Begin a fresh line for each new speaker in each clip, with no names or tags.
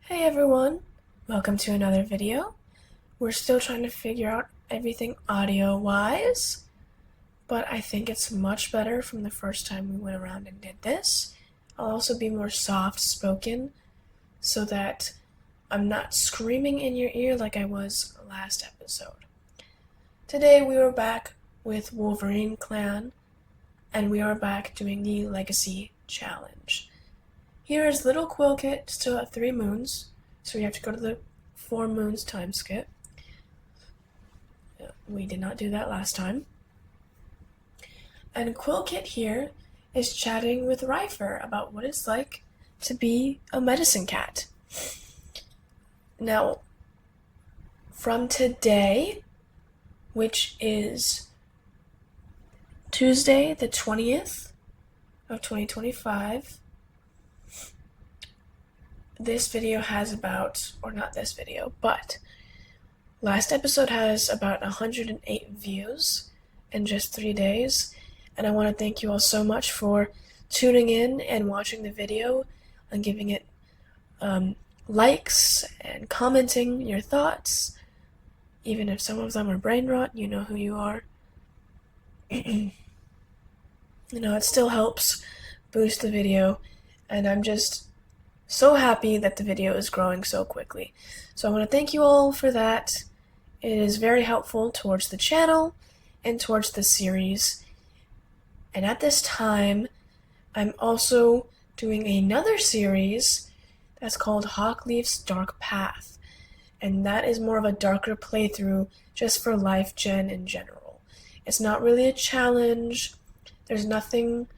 Hey everyone, welcome to another video. We're still trying to figure out everything audio-wise, but I think it's much better from the first time we went around and did this. I'll also be more soft-spoken so that I'm not screaming in your ear like I was last episode. Today we are back with WolverineClan, and we are back doing the Legacy Challenge. Here is Little Quill Kit, still at 3 moons, so we have to go to the 4 moons time skip. We did not do that last time. And Quill Kit here is chatting with Rifer about what it's like to be a medicine cat. Now, from today, which is Tuesday the 20th of 2025, this video has about, or not this video, but last episode has about 108 views in just 3 days, and I want to thank you all so much for tuning in and watching the video and giving it likes and commenting your thoughts. Even if some of them are brain rot, you know who you are. It still helps boost the video, and I'm just so happy that the video is growing so quickly. So I want to thank you all for that. It is very helpful towards the channel and towards the series. And at this time, I'm also doing another series that's called Hawkleaf's Dark Path. And that is more of a darker playthrough just for life gen in general. It's not really a challenge. There's nothing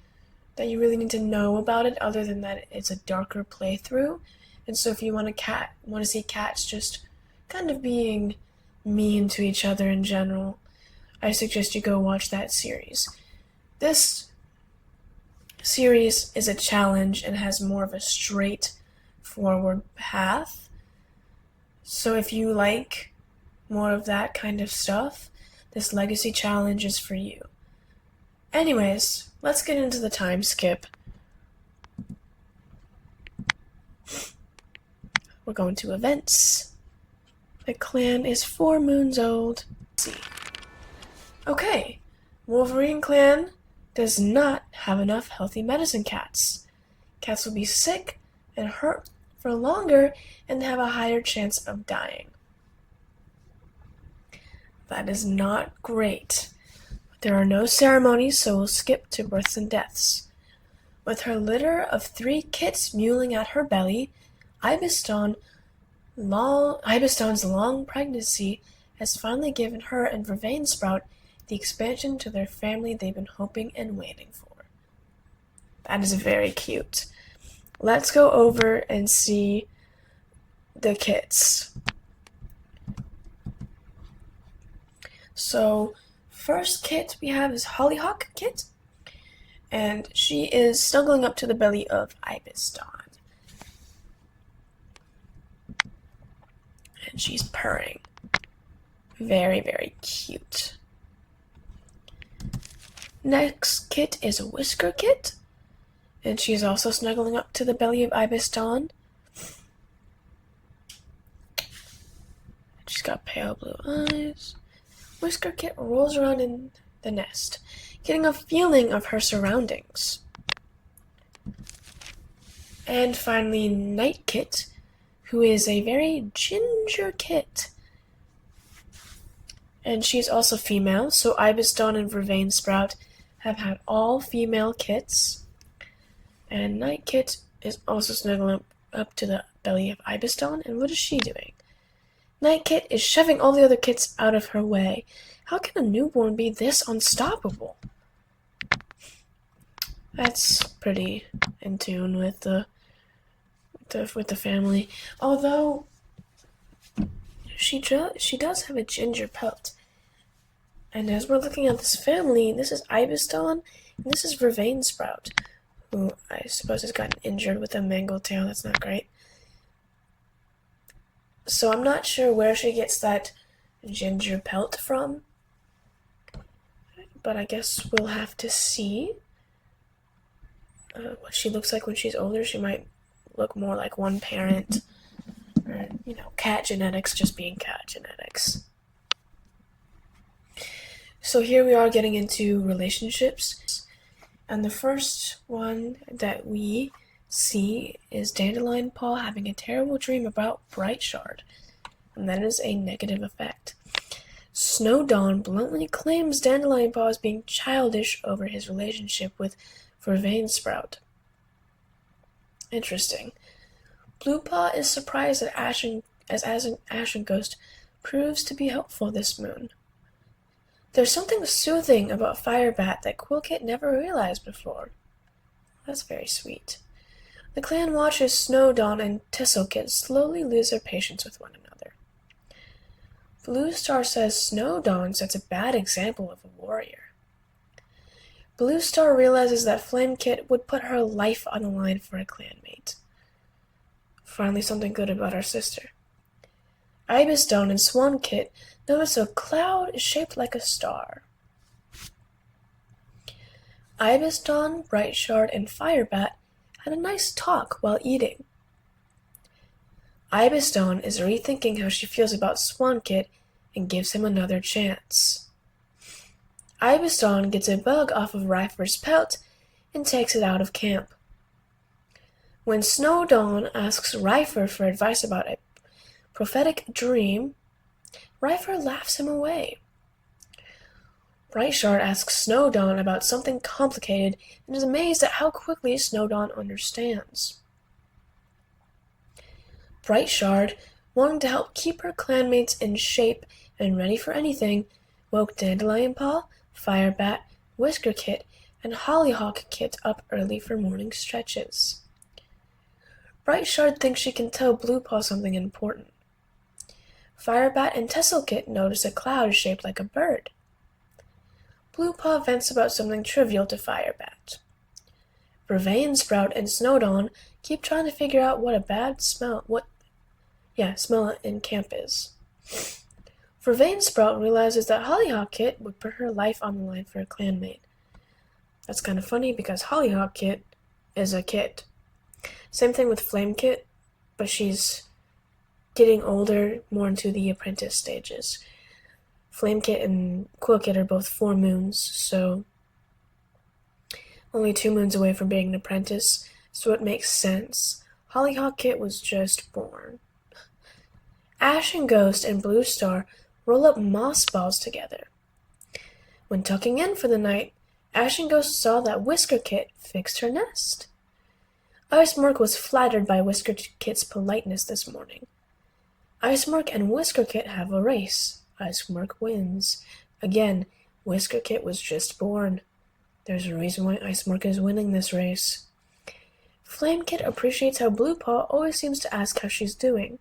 that you really need to know about it other than that it's a darker playthrough. And so if you want to see cats just kind of being mean to each other in general, I suggest you go watch that series. This series is a challenge and has more of a straightforward path. So if you like more of that kind of stuff, this Legacy Challenge is for you. Anyways, let's get into the time skip. We're going to events. The clan is 4 moons old. Let's see. Okay, WolverineClan does not have enough healthy medicine cats. Cats will be sick and hurt for longer and have a higher chance of dying. That is not great. There are no ceremonies, so we'll skip to births and deaths. With her litter of 3 kits mewling at her belly, Ibiston's long pregnancy has finally given her and Vervainesprout the expansion to their family they've been hoping and waiting for. That is very cute. Let's go over and see the kits. So, first kit we have is Hollyhock Kit, and she is snuggling up to the belly of Ibiston. And she's purring. Very, very cute. Next kit is a Whisker Kit, and she's also snuggling up to the belly of Ibiston. She's got pale blue eyes. Whisker Kit rolls around in the nest, getting a feeling of her surroundings. And finally, Night Kit, who is a very ginger kit. And she's also female, so Ibiston and Vervainesprout have had all female kits. And Night Kit is also snuggling up to the belly of Ibiston, and what is she doing? Night Kit is shoving all the other kits out of her way. How can a newborn be this unstoppable? That's pretty in tune with the family. Although she does have a ginger pelt. And as we're looking at this family, this is Ibiston and this is Vervainesprout, who I suppose has gotten injured with a mangled tail. That's not great. So I'm not sure where she gets that ginger pelt from, but I guess we'll have to see what she looks like when she's older. She might look more like one parent Or, cat genetics just being cat genetics. So here we are getting into relationships. And the first one that we see is Dandelion Paw having a terrible dream about Bright Shard. And that is a negative effect. Snow Dawn bluntly claims Dandelion Paw is being childish over his relationship with Vervain Sprout. Interesting. Blue Paw is surprised that Ashen Ghost proves to be helpful this moon. There's something soothing about Firebat that Quillkit never realized before. That's very sweet. The clan watches Snow Dawn and Tisselkit slowly lose their patience with one another. Blue Star says Snow Dawn sets a bad example of a warrior. Blue Star realizes that Flamekit would put her life on the line for a clanmate. Finally something good about our sister. Ibis Dawn and Swankit notice a cloud shaped like a star. Ibis Dawn, Bright Shard, and Firebat had a nice talk while eating. Ibis Dawn is rethinking how she feels about Swankit and gives him another chance. Ibis Dawn gets a bug off of Ryfer's pelt and takes it out of camp. When Snow Dawn asks Ryfer for advice about a prophetic dream, Ryfer laughs him away. Bright Shard asks Snow Dawn about something complicated and is amazed at how quickly Snow Dawn understands. Bright Shard, wanting to help keep her clanmates in shape and ready for anything, woke Dandelion Paw, Firebat, Whisker Kit, and Hollyhock Kit up early for morning stretches. Bright Shard thinks she can tell Blue Paw something important. Firebat and Tesselkit notice a cloud shaped like a bird. Blue Paw vents about something trivial to Firebat. Vervain Sprout and Snow Dawn keep trying to figure out what a bad smell in camp is. Vervain Sprout realizes that Hollyhock Kit would put her life on the line for a clanmate. That's kind of funny because Hollyhock Kit is a kit. Same thing with Flame Kit, but she's getting older, more into the apprentice stages. Flame Kit and Quill Kit are both 4 moons, so only 2 moons away from being an apprentice, so it makes sense. Hollyhock Kit was just born. Ashen Ghost and Blue Star roll up moss balls together. When tucking in for the night, Ashen Ghost saw that Whisker Kit fixed her nest. Icemark was flattered by Whisker Kit's politeness this morning. Icemark and Whisker Kit have a race. Icemark wins. Again, Whisker Kit was just born. There's a reason why Icemark is winning this race. Flame Kit appreciates how Blue Paw always seems to ask how she's doing.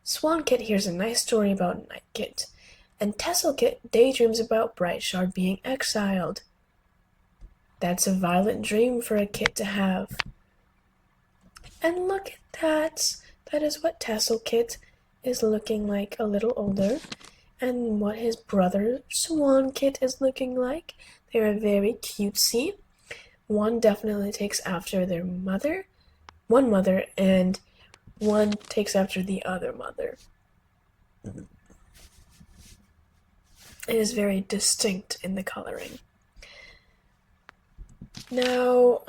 Swan Kit hears a nice story about Night Kit, and Tessel Kit daydreams about Bright Shard being exiled. That's a violent dream for a kit to have. And look at that! That is what Tassel Kit is looking like a little older, and what his brother Swan Kit is looking like. They are very cutesy. One definitely takes after their mother, one mother, and one takes after the other mother. It is very distinct in the coloring. Now,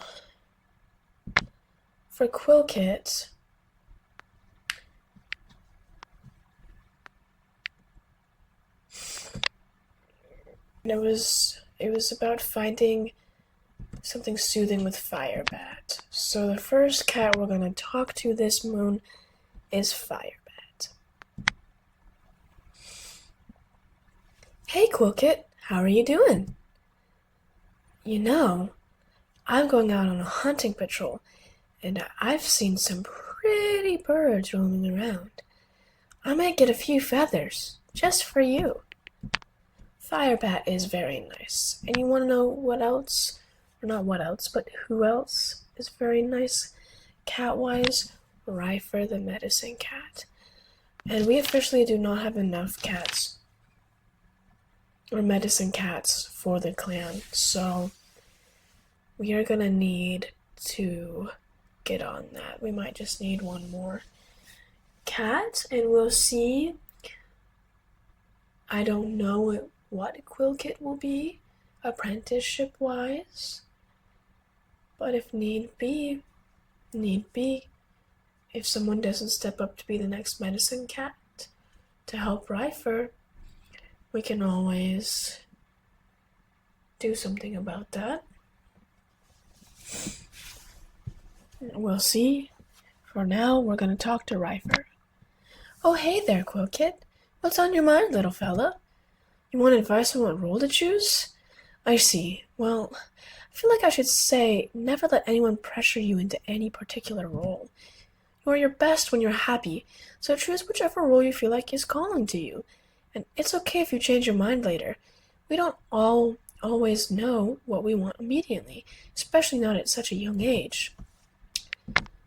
for Quill Kit, it was about finding something soothing with Firebat. So the first cat we're going to talk to this moon is Firebat. Hey Quillkit, how are you doing? You know, I'm going out on a hunting patrol, and I've seen some pretty birds roaming around. I might get a few feathers, just for you. Firebat is very nice, and you want to know what else? Or not what else, but who else is very nice cat-wise? Ryfer the medicine cat. And we officially do not have enough cats or medicine cats for the clan, so we are gonna need to get on that. We might just need one more. cat, and we'll see. I don't know what Quill Kit will be, apprenticeship-wise, but if need be, if someone doesn't step up to be the next medicine cat to help Ryfer, we can always do something about that. We'll see. For now, we're gonna talk to Ryfer. Oh, hey there, Quill Kit. What's on your mind, little fella? You want advice on what role to choose? I see. Well, I feel like I should say, never let anyone pressure you into any particular role. You are your best when you're happy, so choose whichever role you feel like is calling to you. And it's okay if you change your mind later. We don't always know what we want immediately, especially not at such a young age.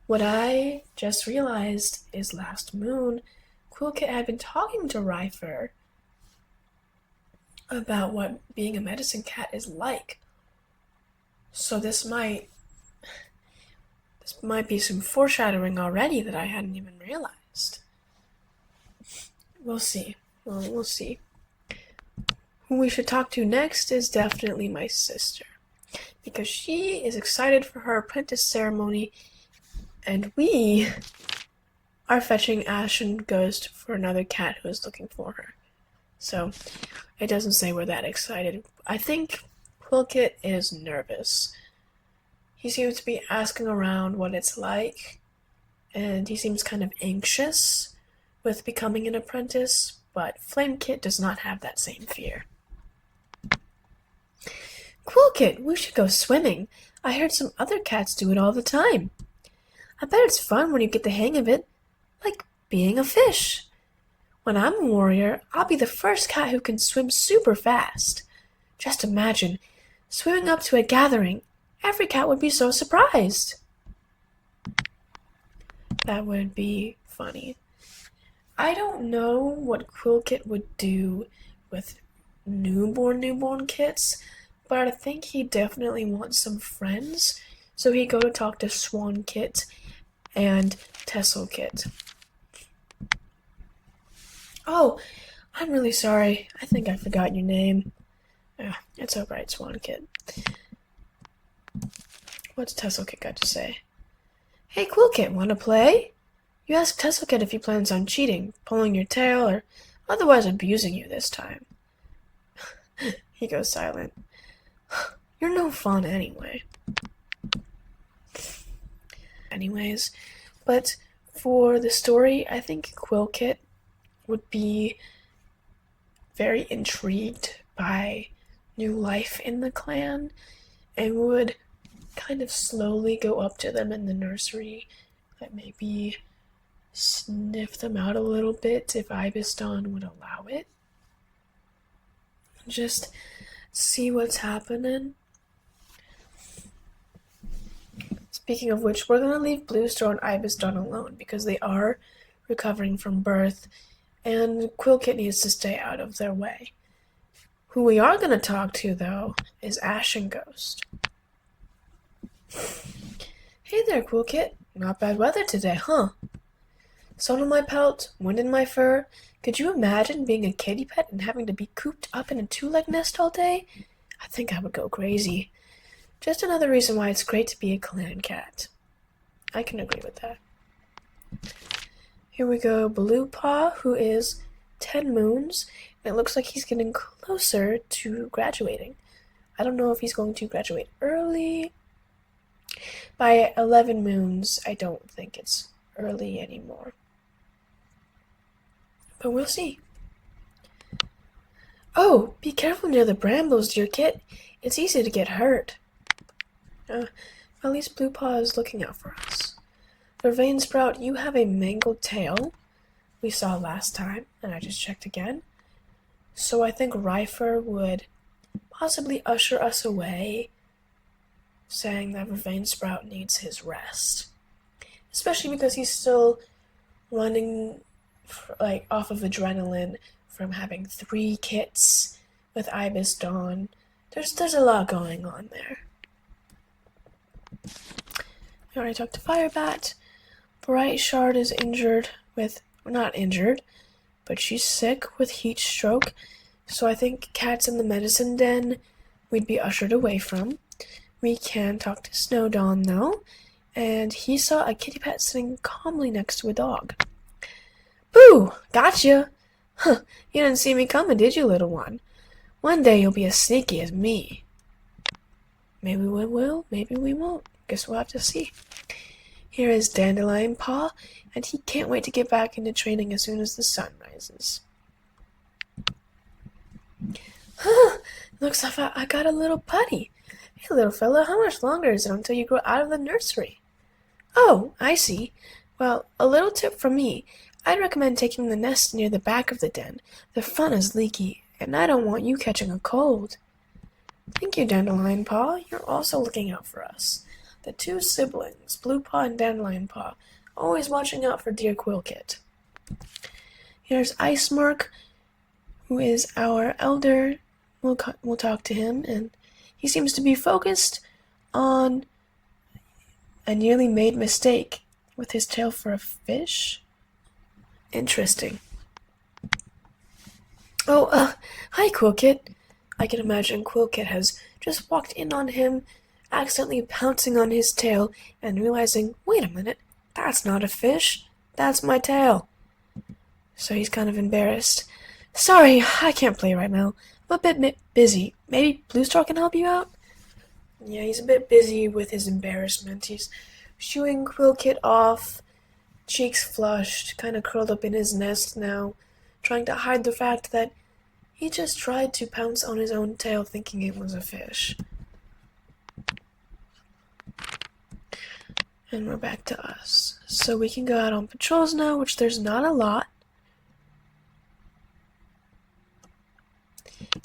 What I just realized is last moon, Quill Kit had been talking to Ryfer about what being a medicine cat is like. So this might be some foreshadowing already that I hadn't even realized. We'll see. Well, we'll see. Who we should talk to next is definitely my sister, because she is excited for her apprentice ceremony, and we are fetching Ashen Ghost for another cat who is looking for her. So, it doesn't say we're that excited. I think Quill Kit is nervous. He seems to be asking around what it's like, and he seems kind of anxious with becoming an apprentice, but Flame Kit does not have that same fear. Quill Kit, we should go swimming. I heard some other cats do it all the time. I bet it's fun when you get the hang of it, like being a fish. When I'm a warrior, I'll be the first cat who can swim super fast. Just imagine, swimming up to a gathering. Every cat would be so surprised. That would be funny. I don't know what Quill Kit would do with newborn kits, but I think he definitely wants some friends, so he'd go to talk to Swan Kit and Tessel Kit. Oh, I'm really sorry. I think I forgot your name. It's alright, Swan Kit. What's Tessel Kit got to say? Hey, Quill Kit, wanna play? You ask Tessel Kit if he plans on cheating, pulling your tail, or otherwise abusing you this time. He goes silent. You're no fun anyway. Anyways, but for the story, I think Quill Kit would be very intrigued by new life in the clan and would kind of slowly go up to them in the nursery, like maybe sniff them out a little bit if Ibiston would allow it. Just see what's happening. Speaking of which, we're going to leave Bluestar and Ibiston alone because they are recovering from birth and Quill Kit needs to stay out of their way. Who we are going to talk to, though, is Ashen Ghost. Hey there, Quill Kit. Not bad weather today, huh? Sun on my pelt, wind in my fur. Could you imagine being a kitty pet and having to be cooped up in a two-leg nest all day? I think I would go crazy. Just another reason why it's great to be a clan cat. I can agree with that. Here we go, Blue Paw, who is 10 moons, and it looks like he's getting closer to graduating. I don't know if he's going to graduate early. By 11 moons, I don't think it's early anymore. But we'll see. Oh, be careful near the brambles, dear Kit. It's easy to get hurt. At least Blue Paw is looking out for us. Vervain Sprout, you have a mangled tail we saw last time, and I just checked again. So I think Ryfer would possibly usher us away, saying that Vervain Sprout needs his rest. Especially because he's still running off of adrenaline from having 3 kits with Ibis Dawn. There's a lot going on there. We already talked to Firebat. Bright Shard is injured with not injured, but she's sick with heat stroke, so I think Cat's in the medicine den we'd be ushered away from. We can talk to Snow Dawn, though, and he saw a kitty pet sitting calmly next to a dog. Boo! Gotcha! Huh, you didn't see me coming, did you, little one? One day you'll be as sneaky as me. Maybe we will, maybe we won't. Guess we'll have to see. Here is Dandelion Paw, and he can't wait to get back into training as soon as the sun rises. Huh, looks like I got a little putty. Hey, little fella, how much longer is it until you grow out of the nursery? Oh, I see. Well, a little tip from me. I'd recommend taking the nest near the back of the den. The front is leaky, and I don't want you catching a cold. Thank you, Dandelion Paw. You're also looking out for us. The two siblings, Blue Paw and Dandelion Paw, always watching out for dear Quillkit. Here's Ice Mark, who is our elder. We'll talk to him, and he seems to be focused on a nearly made mistake with his tail for a fish. Interesting. Oh, hi, Quillkit. I can imagine Quillkit has just walked in on him, accidentally pouncing on his tail and realizing, wait a minute, that's not a fish, that's my tail. So he's kind of embarrassed. Sorry, I can't play right now. I'm a bit busy. Maybe Blue Star can help you out? Yeah, he's a bit busy with his embarrassment. He's shooing Quillkit off, cheeks flushed, kind of curled up in his nest now, trying to hide the fact that he just tried to pounce on his own tail thinking it was a fish. And we're back to us. So we can go out on patrols now, which there's not a lot.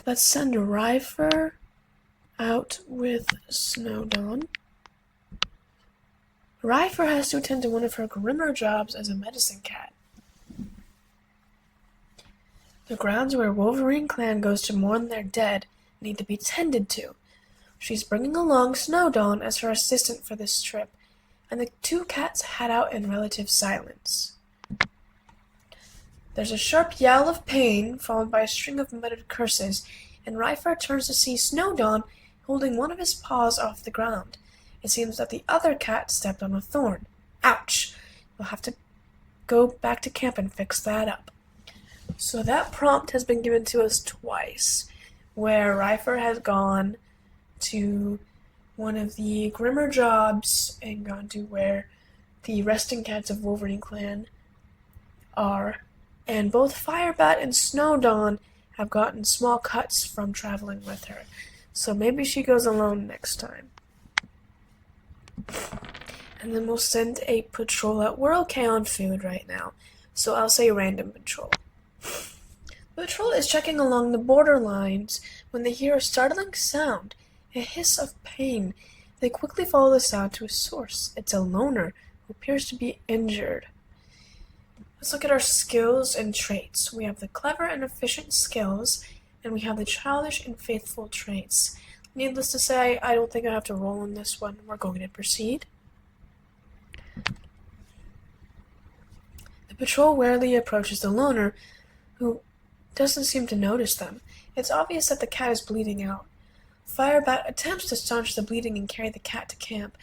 Let's send Ryfer out with Snow Dawn. Ryfer has to attend to one of her grimmer jobs as a medicine cat. The grounds where WolverineClan goes to mourn their dead need to be tended to. She's bringing along Snow Dawn as her assistant for this trip, and the two cats head out in relative silence. There's a sharp yell of pain, followed by a string of muttered curses, and Ryfer turns to see Snow Dawn holding one of his paws off the ground. It seems that the other cat stepped on a thorn. Ouch! We'll have to go back to camp and fix that up. So that prompt has been given to us twice, where Ryfer has gone to one of the grimmer jobs and gone to where the resting cats of WolverineClan are, and both Firebat and Snow Dawn have gotten small cuts from traveling with her, so maybe she goes alone next time. And then we'll send a patrol out. We're okay on food right now, so I'll say random patrol. The patrol is checking along the border lines when they hear a startling sound, a hiss of pain. They quickly follow the sound to a source. It's a loner who appears to be injured. Let's look at our skills and traits. We have the clever and efficient skills, and we have the childish and faithful traits. Needless to say, I don't think I have to roll on this one. We're going to proceed. The patrol warily approaches the loner, who doesn't seem to notice them. It's obvious that the cat is bleeding out. Firebat attempts to staunch the bleeding and carry the cat to camp,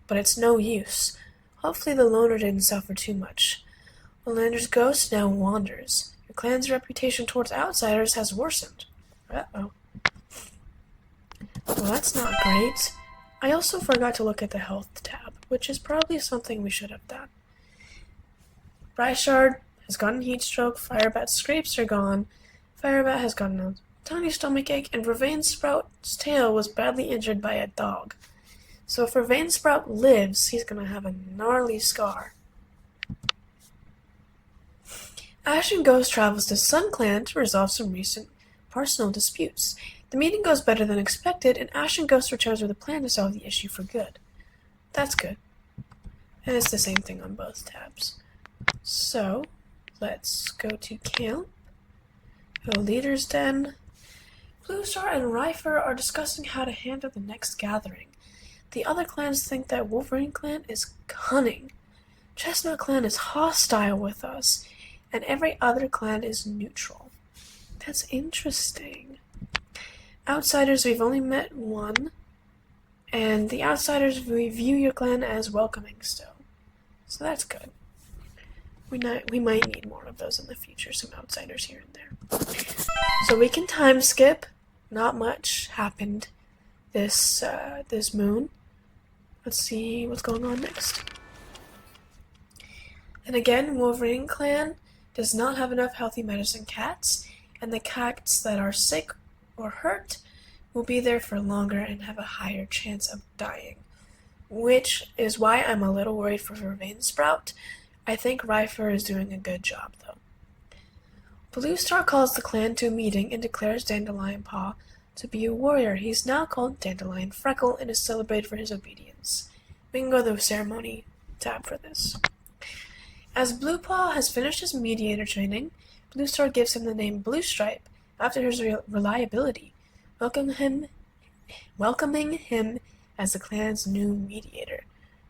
but it's no use. Hopefully the loner didn't suffer too much. Olander's ghost now wanders. Your clan's reputation towards outsiders has worsened. Uh-oh. Well, that's not great. I also forgot to look at the health tab, which is probably something we should have done. Bryshard has gotten heat stroke, Firebat's scrapes are gone, Firebat has gotten a tiny stomachache, and Vervainsprout's tail was badly injured by a dog. So if Vervainsprout lives, he's gonna have a gnarly scar. Ash and Ghost travels to Sun Clan to resolve some recent personal disputes. The meeting goes better than expected, and Ash and Ghost returns with a plan to solve the issue for good. That's good. And it's the same thing on both tabs. So, let's go to camp. Go Leader's Den. Blue Star and Ryfer are discussing how to handle the next gathering. The other clans think that WolverineClan is cunning. Chestnut Clan is hostile with us, and every other clan is neutral. That's interesting. Outsiders, we've only met one, and the outsiders view your clan as welcoming still. So that's good. We might need more of those in the future, some outsiders here and there. So we can time skip. Not much happened this moon. Let's see what's going on next. And again, WolverineClan does not have enough healthy medicine cats, and the cats that are sick or hurt will be there for longer and have a higher chance of dying. Which is why I'm a little worried for Vervain Sprout. I think Rifer is doing a good job, though. Blue Star calls the clan to a meeting and declares Dandelion Paw to be a warrior. He's now called Dandelion Freckle and is celebrated for his obedience. We can go to the ceremony tab for this. As Blue Paw has finished his mediator training, Blue Star gives him the name Blue Stripe after his reliability, welcoming him as the clan's new mediator.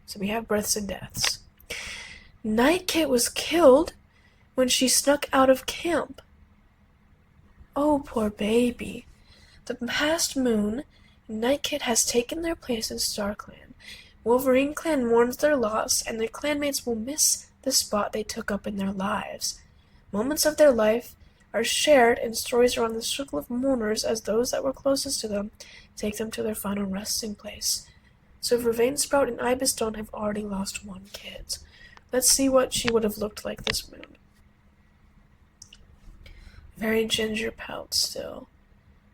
So we have births and deaths. Night Kit was killed when she snuck out of camp. Oh, poor baby. The past moon, Night Kit has taken their place in Star Clan. WolverineClan mourns their loss, and their clanmates will miss the spot they took up in their lives. Moments of their life are shared, and stories around the circle of mourners as those that were closest to them take them to their final resting place. So Vervain Sprout and Ibis Dawn have already lost one kid. Let's see what she would have looked like this moon. Very ginger pelt still.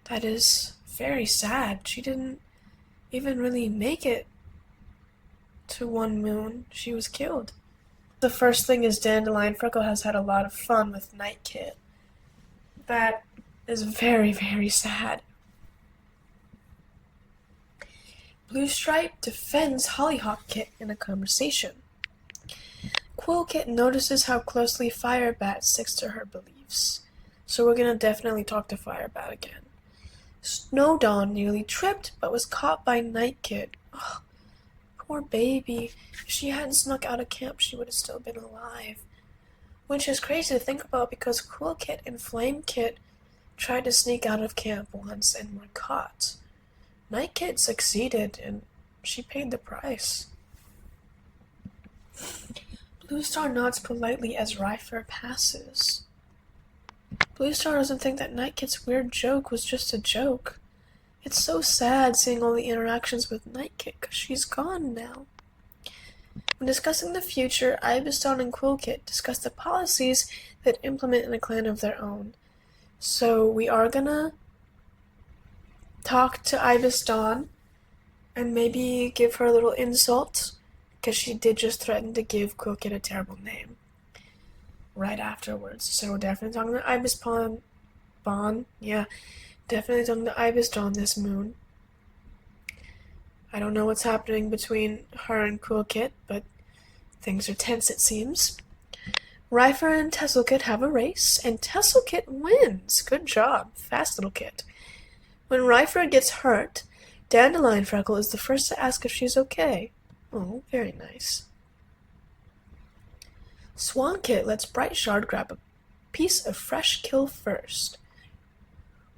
That is very sad. She didn't even really make it to one moon. She was killed. The first thing is Dandelion Freckle has had a lot of fun with Night Kit. That is very, very sad. Blue Stripe defends Hollyhock Kit in a conversation. Quill Kit notices how closely Firebat sticks to her beliefs. So we're gonna definitely talk to Firebat again. Snow Dawn nearly tripped but was caught by Night Kit. Oh, poor baby. If she hadn't snuck out of camp, she would have still been alive. Which is crazy to think about because Quill Kit and Flame Kit tried to sneak out of camp once and were caught. Night Kit succeeded and she paid the price. Blue Star nods politely as Rifer passes. Blue Star doesn't think that Night Kit's weird joke was just a joke. It's so sad seeing all the interactions with Night Kit because she's gone now. When discussing the future, Ibis Dawn and Quill Kit discuss the policies that implement in a clan of their own. So we are gonna talk to Ibis Dawn and maybe give her a little insult because she did just threaten to give Quill Kit a terrible name right afterwards. So we're definitely talking to Ibis Dawn. Yeah, definitely talking to Ibis Dawn this moon. I don't know what's happening between her and Quill Kit, but things are tense it seems. Rifer and Tesselkit have a race, and Tesselkit wins. Good job, fast little kid. When Rifer gets hurt, Dandelion Freckle is the first to ask if she's okay. Oh, very nice. Swan Kit lets Bright Shard grab a piece of fresh kill first.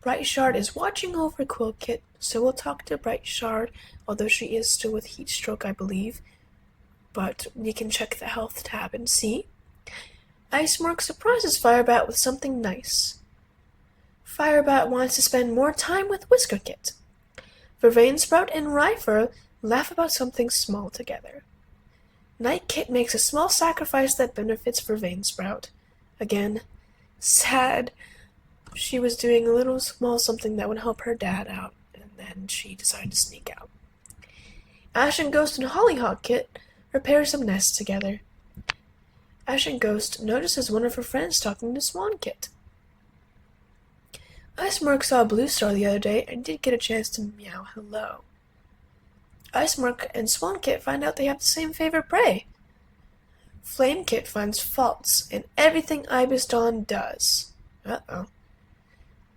Bright Shard is watching over Quill Kit, so we'll talk to Bright Shard, although she is still with heat stroke, I believe. But we can check the health tab and see. Icemark surprises Firebat with something nice. Firebat wants to spend more time with Whisker Kit. Vervain Sprout and Rifer laugh about something small together. Night Kit makes a small sacrifice that benefits Vervain Sprout. Again, sad. She was doing a little small something that would help her dad out, and then she decided to sneak out. Ash and Ghost and Hollyhock Kit repair some nests together. Ash and Ghost notices one of her friends talking to Swan Kit. Icemark saw Blue Star the other day and did get a chance to meow hello. Icemark and Swan Kit find out they have the same favorite prey. Flame Kit finds faults in everything Ibis Dawn does. Uh-oh.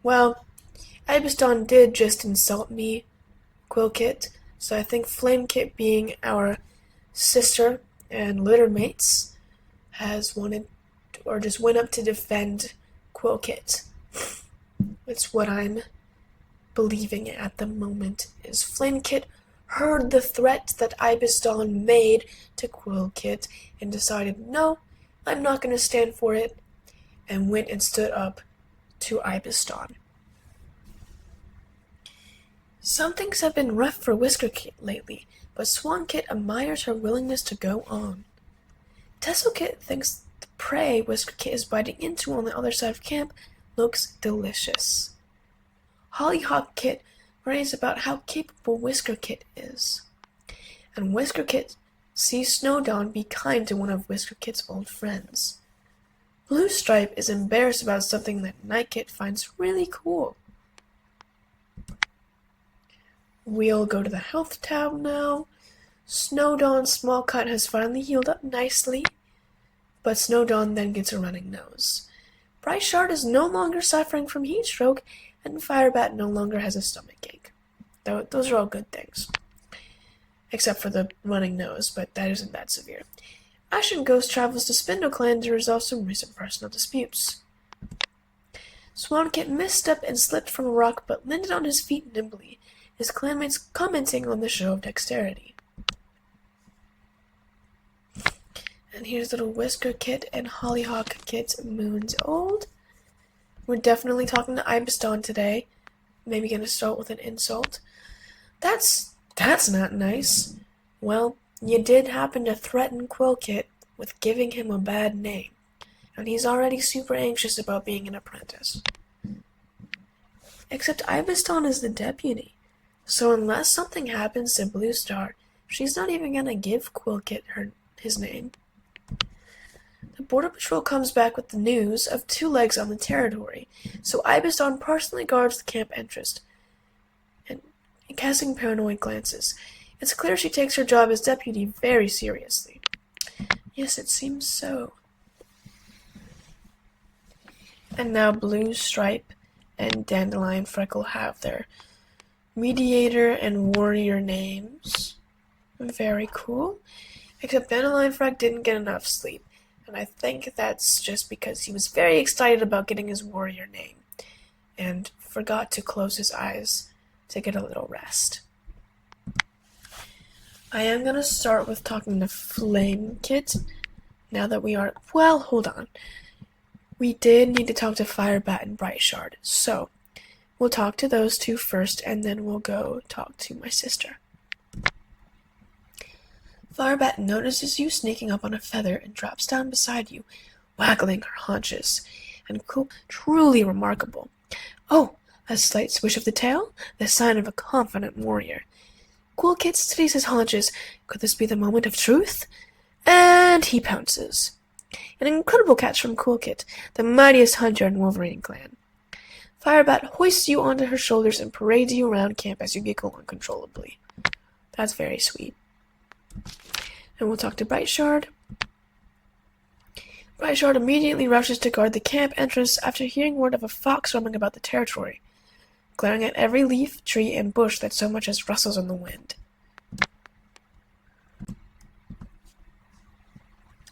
Well, Ibis Dawn did just insult me, Quill Kit, so I think Flame Kit, being our sister and litter mates, has wanted or just went up to defend Quillkit. It's what I'm believing at the moment, is Flamekit heard the threat that Ibiston made to Quillkit and decided, no, I'm not going to stand for it, and went and stood up to Ibiston. Some things have been rough for Whiskerkit lately, but Swankit admires her willingness to go on. Tesselkit thinks the prey Whiskerkit is biting into on the other side of camp looks delicious. Hollyhockkit worries about how capable Whiskerkit is. And Whiskerkit sees Snowdawn be kind to one of Whiskerkit's old friends. Bluestripe is embarrassed about something that Nightkit finds really cool. We'll go to the health tab now. Snowdawn's small cut has finally healed up nicely, but Snowdawn then gets a running nose. Brightshard is no longer suffering from heat stroke, and Firebat no longer has a stomach ache. Those are all good things. Except for the running nose, but that isn't that severe. Ashen Ghost travels to SpindleClan to resolve some recent personal disputes. Swankit misstepped and slipped from a rock, but landed on his feet nimbly, his clanmates commenting on the show of dexterity. And here's little Whiskerkit and Hollyhockkit's moons old. We're definitely talking to Ibiston today. Maybe gonna start with an insult. That's not nice. Well, you did happen to threaten Quillkit with giving him a bad name, and he's already super anxious about being an apprentice. Except Ibiston is the deputy, so unless something happens to Blue Star, she's not even gonna give Quillkit his name. The Border Patrol comes back with the news of 2 legs on the territory, so Ibiston personally guards the camp entrance and casting paranoid glances. It's clear she takes her job as deputy very seriously. Yes, it seems so. And now Blue Stripe and Dandelion Freckle have their mediator and warrior names. Very cool. Except Dandelion Freck didn't get enough sleep. And I think that's just because he was very excited about getting his warrior name and forgot to close his eyes to get a little rest. I am going to start with talking to Flamekit now that we are... Well, hold on. We did need to talk to Firebat and Brightshard, so we'll talk to those 2 first and then we'll go talk to my sister. Firebat notices you sneaking up on a feather and drops down beside you, waggling her haunches. And cool, truly remarkable. Oh, a slight swish of the tail, the sign of a confident warrior. Quillkit steadies his haunches. Could this be the moment of truth? And he pounces. An incredible catch from Quillkit, the mightiest hunter in WolverineClan. Firebat hoists you onto her shoulders and parades you around camp as you giggle uncontrollably. That's very sweet. And we'll talk to Brightshard. Brightshard immediately rushes to guard the camp entrance after hearing word of a fox roaming about the territory, glaring at every leaf, tree, and bush that so much as rustles in the wind.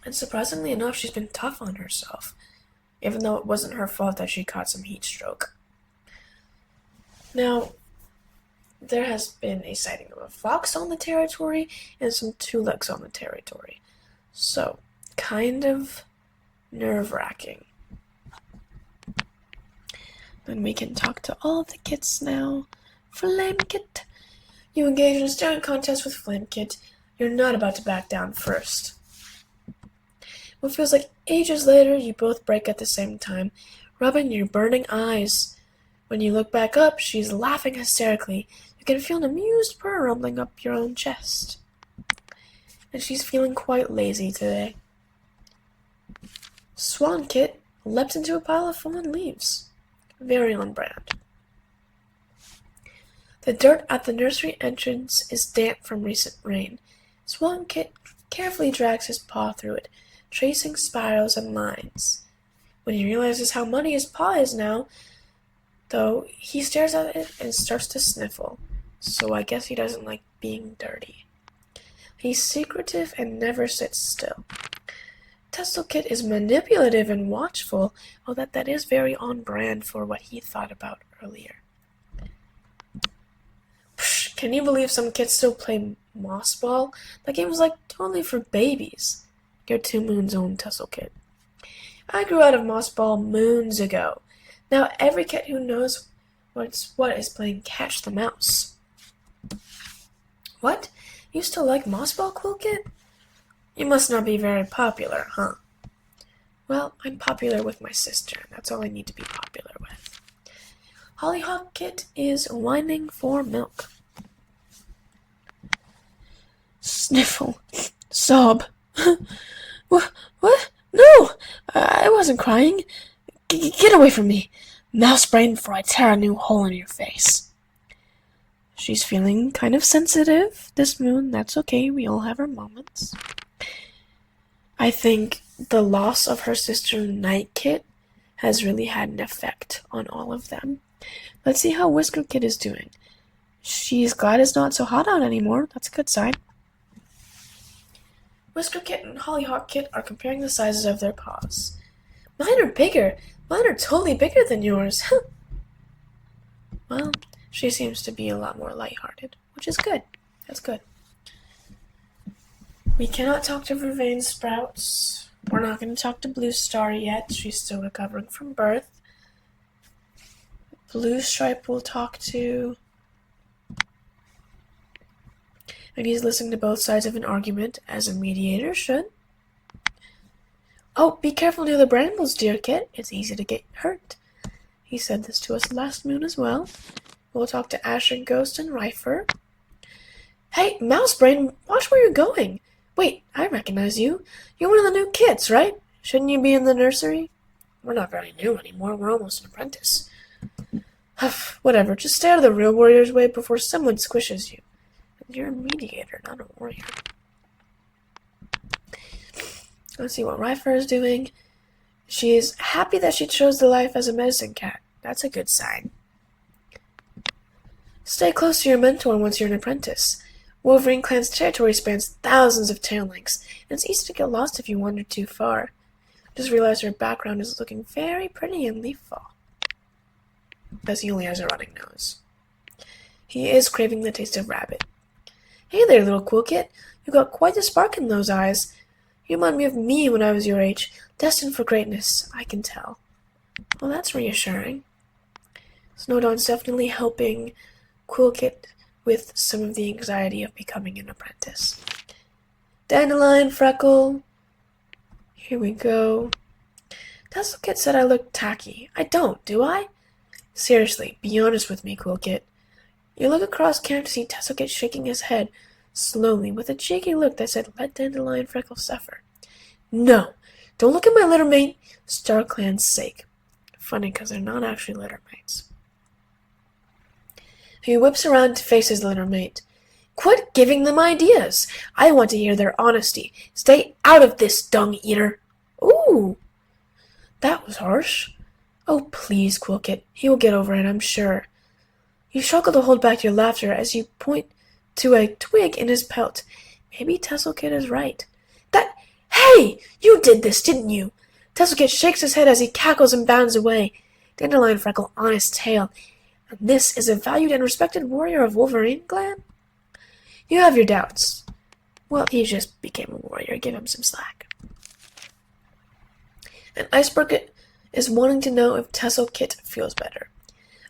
And surprisingly enough, she's been tough on herself, even though it wasn't her fault that she caught some heat stroke. Now, there has been a sighting of a fox on the territory and some 2 legs on the territory. So, kind of nerve-wracking. Then we can talk to all of the kits now. Flamekit! You engage in a staring contest with Flamekit. You're not about to back down first. What feels like ages later, you both break at the same time, rubbing your burning eyes. When you look back up, she's laughing hysterically. You can feel an amused purr rumbling up your own chest. And she's feeling quite lazy today. Swankit leapt into a pile of fallen leaves. Very on brand. The dirt at the nursery entrance is damp from recent rain. Swankit carefully drags his paw through it, tracing spirals and lines. When he realizes how muddy his paw is now, though, he stares at it and starts to sniffle. So I guess he doesn't like being dirty. He's secretive and never sits still. Kit is manipulative and watchful. Oh, that is very on brand for what he thought about earlier. Psh, can you believe some kids still play Moss Ball? That game was like totally for babies. You're 2 moons old, Kit. I grew out of Moss Ball moons ago. Now every kid who knows what's what is playing Catch the Mouse. What? You still like Moss Ball, Kit? You must not be very popular, huh? Well, I'm popular with my sister. That's all I need to be popular with. Hollyhock Kit is whining for milk. Sniffle. Sob. What? No! I wasn't crying. Get away from me. Mouse brain before I tear a new hole in your face. She's feeling kind of sensitive this moon. That's okay. We all have our moments. I think the loss of her sister Night Kit has really had an effect on all of them. Let's see how Whisker Kit is doing. She's glad it's not so hot out anymore. That's a good sign. Whisker Kit and Hollyhock Kit are comparing the sizes of their paws. Mine are bigger. Mine are totally bigger than yours. Well, she seems to be a lot more lighthearted, which is good. That's good. We cannot talk to Vervain Sprouts. We're not going to talk to Blue Star yet. She's still recovering from birth. Blue Stripe we'll talk to. And he's listening to both sides of an argument, as a mediator should. Oh, be careful near the brambles, dear Kit. It's easy to get hurt. He said this to us last moon as well. We'll talk to Asher, Ghost, and Rifer. Hey, Mousebrain, watch where you're going. Wait, I recognize you. You're one of the new kids, right? Shouldn't you be in the nursery? We're not very new anymore. We're almost an apprentice. Whatever, just stay out of the real warrior's way before someone squishes you. You're a mediator, not a warrior. Let's see what Rifer is doing. She's happy that she chose the life as a medicine cat. That's a good sign. Stay close to your mentor once you're an apprentice. WolverineClan's territory spans thousands of tail lengths, and it's easy to get lost if you wander too far. Just realize her background is looking very pretty in Leaffall, because he only has a running nose. He is craving the taste of rabbit. Hey there, little cool kid. You got quite a spark in those eyes. You remind me of me when I was your age, destined for greatness, I can tell. Well, that's reassuring. Snowdawn's definitely helping Cool Kit with some of the anxiety of becoming an apprentice. Dandelion Freckle. Here we go. Tesla Kit said I look tacky. I don't, do I? Seriously, be honest with me, Cool Kit. You look across camp to see Tesla Kit shaking his head slowly with a cheeky look that said, let Dandelion Freckle suffer. No, don't look at my littermate, Star Clan's sake. Funny, because they're not actually littermates. He whips around to face his littermate. Quit giving them ideas. I want to hear their honesty. Stay out of this, dung eater. Ooh, that was harsh. Oh, please, Cool Kit. He will get over it, I'm sure. You struggle to hold back your laughter as you point to a twig in his pelt. Maybe Tesselkit is right. Hey! You did this, didn't you? Tesselkit shakes his head as he cackles and bounds away. Dandelion Freckle on his tail. And this is a valued and respected warrior of WolverineClan? You have your doubts. Well, he just became a warrior. Give him some slack. And Iceberg is wanting to know if Tesselkit feels better.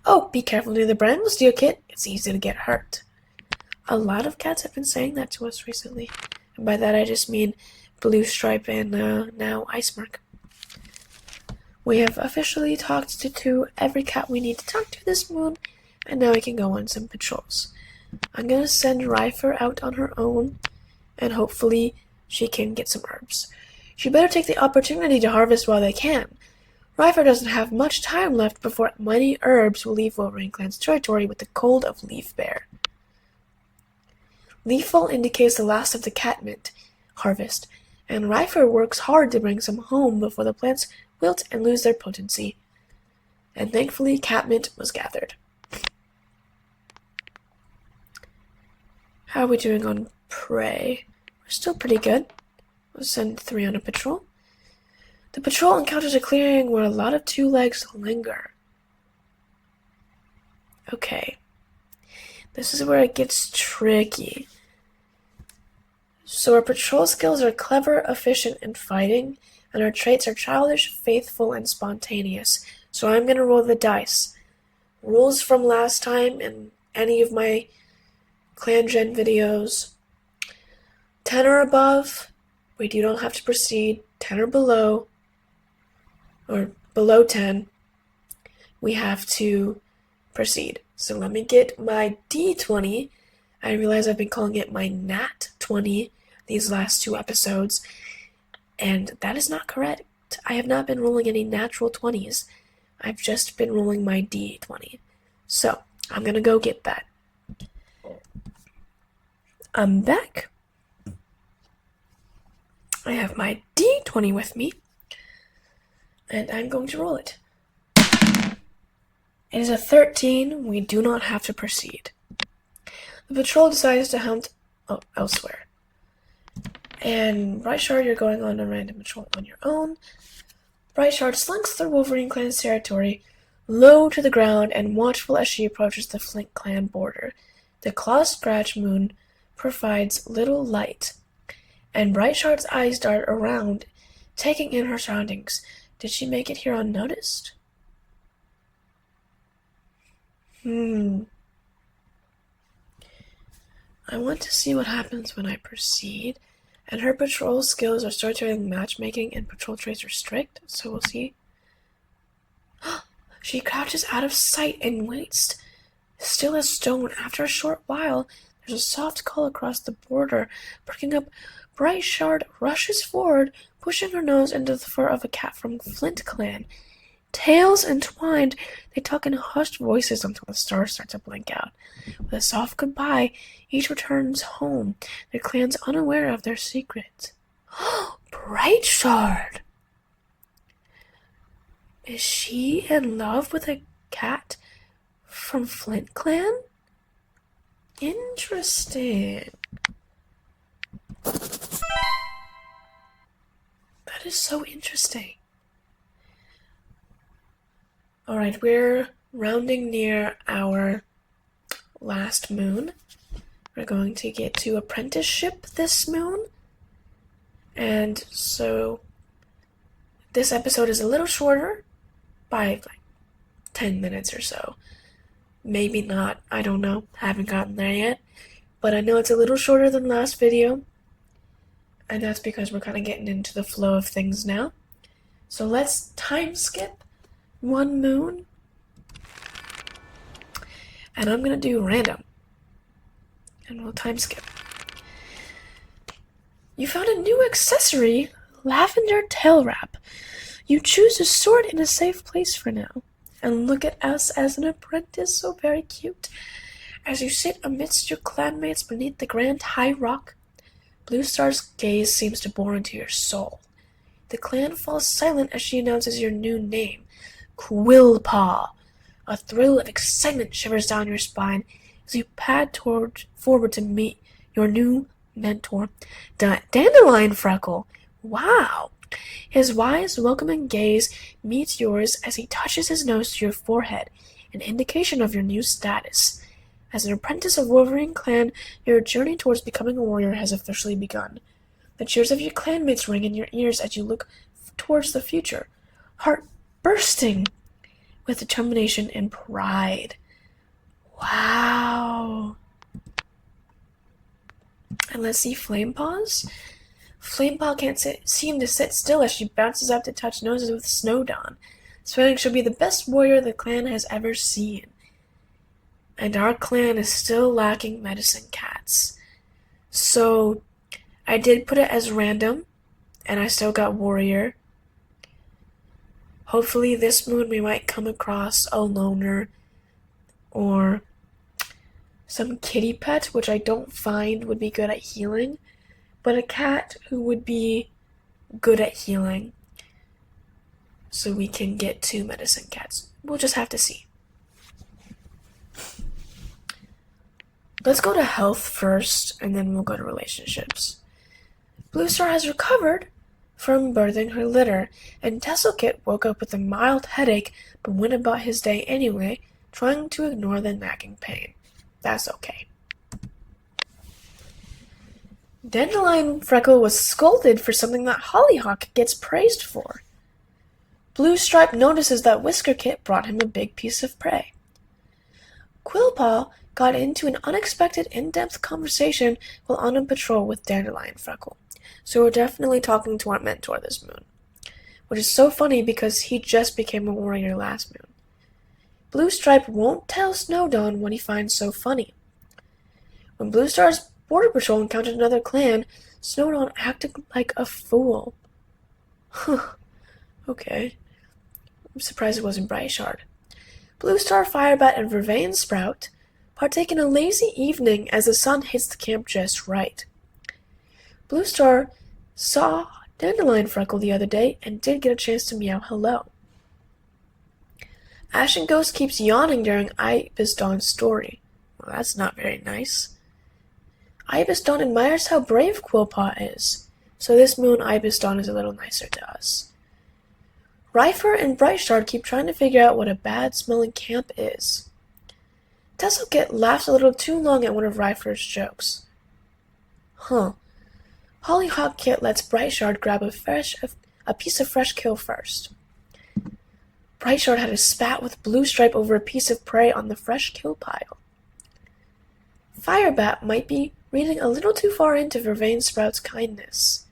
Oh, be careful near the brambles, dear Kit. It's easy to get hurt. A lot of cats have been saying that to us recently. And by that I just mean Blue Stripe and now Icemark. We have officially talked to every cat we need to talk to this moon, and now we can go on some patrols. I'm going to send Rifer out on her own, and hopefully she can get some herbs. She better take the opportunity to harvest while they can. Rifer doesn't have much time left before mighty herbs will leave WolverineClan's territory with the cold of Leaf Bear. Leaffall indicates the last of the catmint harvest, and Rifer works hard to bring some home before the plants wilt and lose their potency. And thankfully, catmint was gathered. How are we doing on prey? We're still pretty good. We'll send 3 on a patrol. The patrol encounters a clearing where a lot of two legs linger. Okay. This is where it gets tricky. So our patrol skills are clever, efficient, and fighting, and our traits are childish, faithful, and spontaneous. So I'm going to roll the dice. Rules from last time in any of my Clan Gen videos. 10 or above, we do not have to proceed. 10 or below 10, we have to proceed. So let me get my D20. I realize I've been calling it my Nat 20 these last 2 episodes, and that is not correct. I have not been rolling any natural 20s. I've just been rolling my D20. So, I'm gonna go get that. I'm back. I have my D20 with me, and I'm going to roll it. It is a 13. We do not have to proceed. The patrol decides to hunt elsewhere. And Bright Shard, you're going on a random patrol on your own. Bright Shard slinks through Wolverine Clan's territory, low to the ground and watchful as she approaches the Flint Clan border. The claw-scratch moon provides little light, and Bright Shard's eyes dart around, taking in her surroundings. Did she make it here unnoticed? I want to see what happens when I proceed, and her patrol skills are storytelling, matchmaking, and patrol traits are strict, so we'll see. She crouches out of sight and waits, still as stone. After a short while, there's a soft call across the border, breaking up. Bright Shard rushes forward, pushing her nose into the fur of a cat from Flint Clan. Tails entwined, they talk in hushed voices until the stars start to blink out. With a soft goodbye, each returns home, their clans unaware of their secret. Bright Shard! Is she in love with a cat from Flint Clan? Interesting. That is so interesting. Alright, we're rounding near our last moon. We're going to get to Apprenticeship this moon. And so this episode is a little shorter by 10 minutes or so. Maybe not, I don't know. Haven't gotten there yet. But I know it's a little shorter than last video. And that's because we're kind of getting into the flow of things now. So let's time skip 1 moon. And I'm going to do random. And we'll time skip. You found a new accessory, lavender tail wrap. You choose a sword in a safe place for now. And look at us as an apprentice, so very cute. As you sit amidst your clanmates beneath the grand high rock, Blue Star's gaze seems to bore into your soul. The clan falls silent as she announces your new name, Quillpaw. A thrill of excitement shivers down your spine as you pad forward to meet your new mentor, Dandelion Freckle. Wow! His wise, welcoming gaze meets yours as he touches his nose to your forehead, an indication of your new status. As an apprentice of WolverineClan, your journey towards becoming a warrior has officially begun. The cheers of your clanmates ring in your ears as you look towards the future, heart bursting with determination and pride. Wow! And let's see Flamepaws. Flamepaw can't seem to sit still as she bounces up to touch noses with Snowdawn, swearing she'll be the best warrior the clan has ever seen. And our clan is still lacking medicine cats. So I did put it as random, and I still got warrior. Hopefully this moon we might come across a loner or some kitty pet, which I don't find would be good at healing, but a cat who would be good at healing. So we can get 2 medicine cats. We'll just have to see. Let's go to health first, and then we'll go to relationships. Blue Star has recovered from birthing her litter, and Tesselkit woke up with a mild headache but went about his day anyway, trying to ignore the nagging pain. That's okay. Dandelion Freckle was scolded for something that Hollyhock gets praised for. Blue Stripe notices that Whiskerkit brought him a big piece of prey. Quillpaw got into an unexpected in-depth conversation while on a patrol with Dandelion Freckle, so we're definitely talking to our mentor this moon, which is so funny because he just became a warrior last moon. Blue Stripe won't tell Snowdawn what he finds so funny. When Blue Star's border patrol encountered another clan, Snowdawn acted like a fool. Okay. I'm surprised it wasn't Brightshard. Blue Star, Firebat, and Vervain Sprout partake in a lazy evening as the sun hits the camp just right. Blue Star saw Dandelion Freckle the other day and did get a chance to meow hello. Ashen Ghost keeps yawning during Ibis Dawn's story. Well, that's not very nice. Ibis Dawn admires how brave Quillpaw is, so this moon Ibis Dawn is a little nicer to us. Rifer and Brightshard keep trying to figure out what a bad-smelling camp is. Tesselkit laughs a little too long at one of Rifer's jokes. Hollyhock Kit lets Brightshard grab a piece of fresh kill first. Brightshard had a spat with Blue Stripe over a piece of prey on the fresh kill pile. Firebat might be reading a little too far into Vervain Sprout's kindness.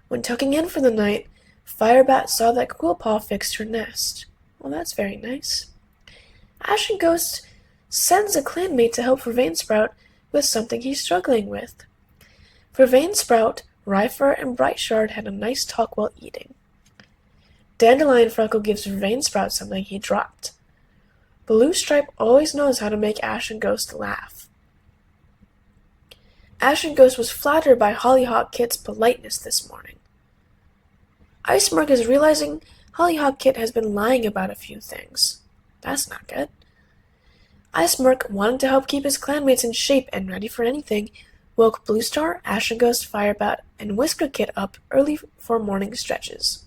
When tucking in for the night, Firebat saw that Quillpaw fixed her nest. Well, that's very nice. Ashen Ghost sends a clanmate to help Vervain Sprout with something he's struggling with. Vervain Sprout, Rifer, and Brightshard had a nice talk while eating. Dandelion Freckle gives Vervain Sprout something he dropped. Blue Stripe always knows how to make Ashen Ghost laugh. Ashen Ghost was flattered by Hollyhock Kit's politeness this morning. Icemark is realizing Hollyhock Kit has been lying about a few things. That's not good. Icemark, wanting to help keep his clanmates in shape and ready for anything, woke Blue Star, Ashen Ghost, Firebat, and Whiskerkit up early for morning stretches.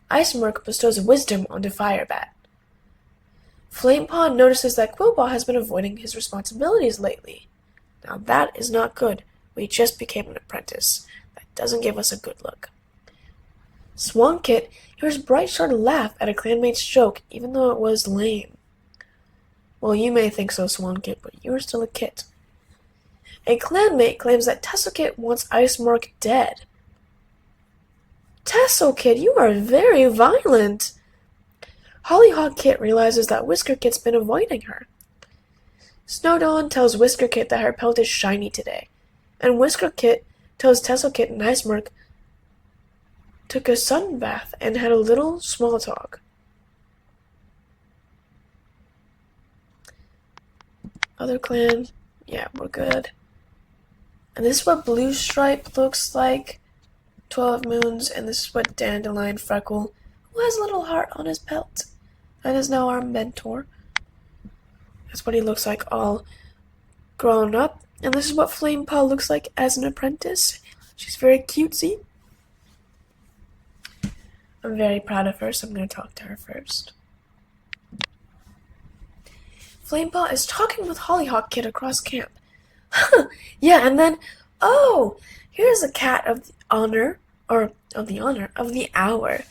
Icemark bestows wisdom onto Firebat. Flamepaw notices that Quillpaw has been avoiding his responsibilities lately. Now that is not good. We just became an apprentice. That doesn't give us a good look. Swankit hears Brightshard laugh at a clanmate's joke, even though it was lame. Well, you may think so, Swankit, but you're still a kit. A clanmate claims that Tesselkit wants Icemark dead. Tesselkit, you are very violent! Hollyhock Kit realizes that Whiskerkit's been avoiding her. Snowdawn tells Whiskerkit that her pelt is shiny today, and Whiskerkit tells Tesselkit and Icemark took a sun bath and had a little small talk. Other clan, yeah, we're good. And this is what Blue Stripe looks like, 12 moons, and this is what Dandelion Freckle, who has a little heart on his pelt, and is now our mentor. That's what he looks like all grown up. And this is what Flamepaw looks like as an apprentice. She's very cutesy. I'm very proud of her, so I'm going to talk to her first. Flamepaw is talking with Hollyhock Kid across camp. Yeah, and then, oh, here's a cat of the honor, or of the hour.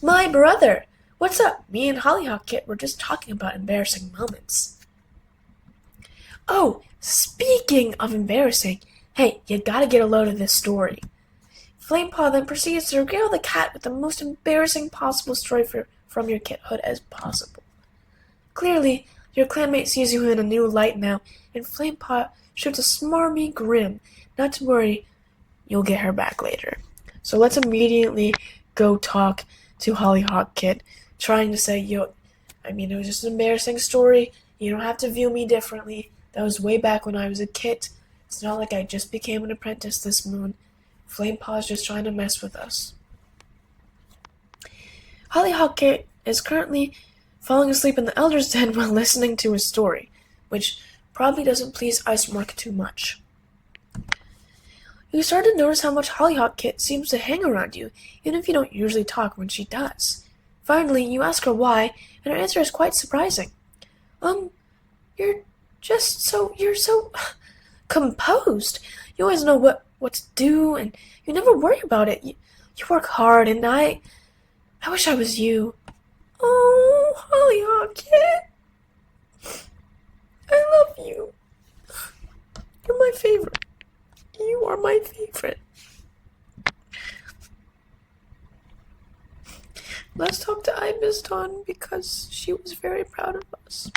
My brother! What's up? Me and Hollyhock Kit were just talking about embarrassing moments. Oh, speaking of embarrassing, hey, you gotta get a load of this story. Flamepaw then proceeds to regale the cat with the most embarrassing possible story from your kithood as possible. Clearly, your clanmate sees you in a new light now, and Flamepaw shoots a smarmy grin. Not to worry, you'll get her back later. So let's immediately go talk to Hollyhock Kit, trying to say, it was just an embarrassing story. You don't have to view me differently. That was way back when I was a kit. It's not like I just became an apprentice this moon. Flamepaw's just trying to mess with us. Hollyhock Kit is currently falling asleep in the Elder's Den while listening to his story, which probably doesn't please Icemark too much. You started to notice how much Hollyhock Kit seems to hang around you, even if you don't usually talk when she does. Finally, you ask her why, and her answer is quite surprising. Um, you're so composed. You always know what to do, and you never worry about it. You work hard, and I wish I was you. Oh, Hollyhock Kit. I love you. You're my favorite. You are my favorite. Let's talk to Ibiston because she was very proud of us.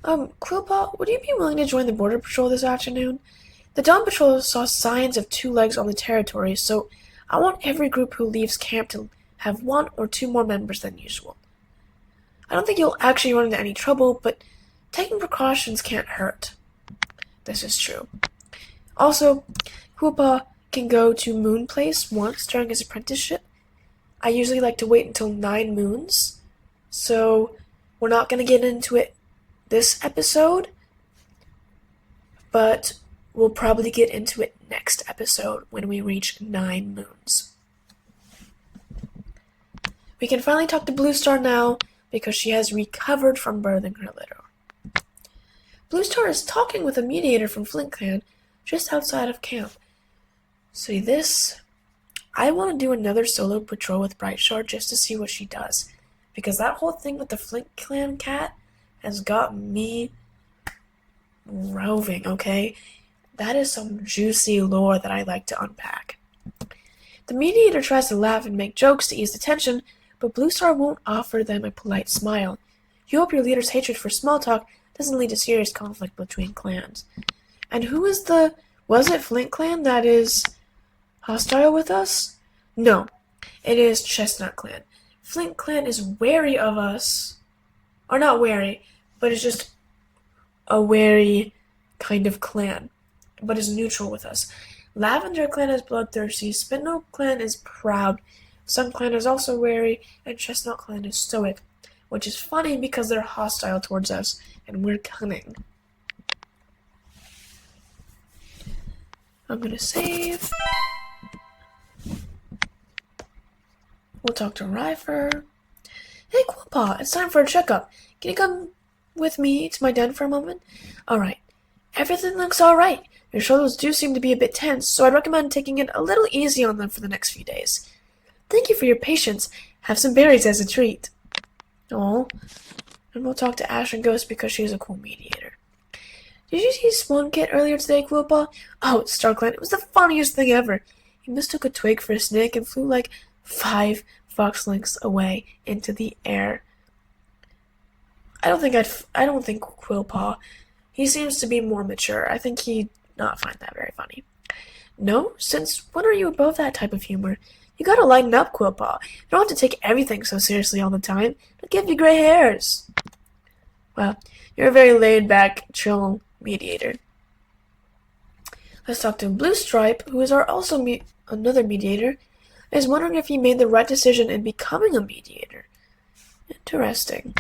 Quillpaw, would you be willing to join the border patrol this afternoon? The Dawn Patrol saw signs of 2 legs on the territory, so I want every group who leaves camp to have 1 or 2 more members than usual. I don't think you'll actually run into any trouble, but taking precautions can't hurt. This is true. Also, Quillpaw can go to Moon Place once during his apprenticeship. I usually like to wait until 9 moons, so we're not going to get into it this episode, but we'll probably get into it next episode when we reach 9 moons. We can finally talk to Blue Star now because she has recovered from birthing her litter. Blue Star is talking with a mediator from WolverineClan just outside of camp. See this? I want to do another solo patrol with Brightshard just to see what she does, because that whole thing with the WolverineClan cat has got me roving, okay? That is some juicy lore that I like to unpack. The mediator tries to laugh and make jokes to ease the tension, but Blue Star won't offer them a polite smile. You hope your leader's hatred for small talk doesn't lead to serious conflict between clans. And who is was it WolverineClan that is hostile with us? No, it is Chestnut Clan. WolverineClan is wary of us. Or not wary, but it's just a wary kind of clan, but is neutral with us. Lavender Clan is bloodthirsty, Spindle Clan is proud, Sun Clan is also wary, and Chestnut Clan is stoic, which is funny because they're hostile towards us, and we're cunning. I'm gonna save. We'll talk to Ryfer. Hey, Quillpaw, it's time for a checkup. Can you come with me to my den for a moment? Alright. Everything looks alright. Your shoulders do seem to be a bit tense, so I'd recommend taking it a little easy on them for the next few days. Thank you for your patience. Have some berries as a treat. Oh, and we'll talk to Ash and Ghost because she's a cool mediator. Did you see Swan Kit earlier today, Quillpaw? Oh, StarClan, it was the funniest thing ever. He mistook a twig for a snake and flew like 5 fox lengths away into the air. I don't think Quillpaw. He seems to be more mature. I think he'd not find that very funny. No? Since when are you above that type of humor? You gotta lighten up, Quillpaw. You don't have to take everything so seriously all the time. It'll give you gray hairs. Well, you're a very laid-back, chill mediator. Let's talk to Blue Stripe, who is another mediator, is wondering if you made the right decision in becoming a mediator. Interesting.